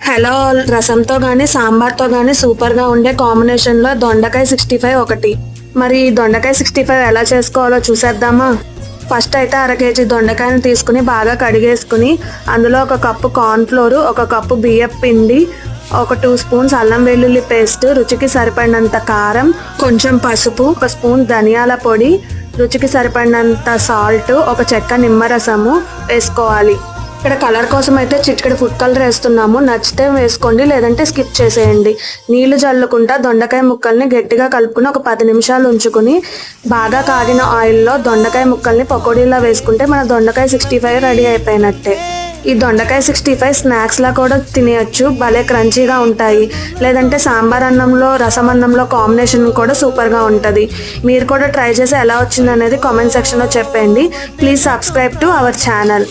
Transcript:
Hello రసంతో కానీ సాంబార్తో కానీ సూపర్గా ఉండే కాంబినేషన్లో దొండకాయ 65 ఒకటి. మరి ఈ దొండకాయ 65 ఎలా చేసుకోవాలో చూసేద్దామా. ఫస్ట్ అయితే 1/2 కేజీ దొండకాయని తీసుకుని బాగా కడిగేసుకుని అందులో 1 కప్పు కార్న్ఫ్లోర్, 1 కప్పు బియ్యపు పిండి, 2 స్పూన్స్ అల్లం వెల్లుల్లి పేస్ట్, రుచికి సరిపడినంత కారం, కొంచెం పసుపు, 1 స్పూన్ ధనియాల పొడి, రుచికి సరిపడినంత సాల్ట్, 1 చెక్క నిమ్మరసము వేసుకోవాలి. ఇక్కడ కలర్ కోసం అయితే చిటికెడు ఫుడ్ కలర్ వేస్తున్నాము. నచ్చితే వేసుకోండి, లేదంటే స్కిప్ చేసేయండి. నీళ్లు జల్లుకుంటా దొండకాయ ముక్కల్ని గట్టిగా కలుపుకుని 10 నిమిషాలు ఉంచుకుని బాగా కాగిన ఆయిల్లో దొండకాయ ముక్కల్ని పకోడీలా వేసుకుంటే మన దొండకాయ 65 రెడీ అయిపోయినట్టే. ఈ దొండకాయ 65 స్నాక్స్లా కూడా తినేయచ్చు, భలే క్రంచీగా ఉంటాయి. లేదంటే సాంబార్ అన్నంలో, రసం అన్నంలో కాంబినేషన్ కూడా సూపర్గా ఉంటుంది. మీరు కూడా ట్రై చేసి ఎలా వచ్చింది అనేది కామెంట్ సెక్షన్లో చెప్పండి. Please subscribe to our channel.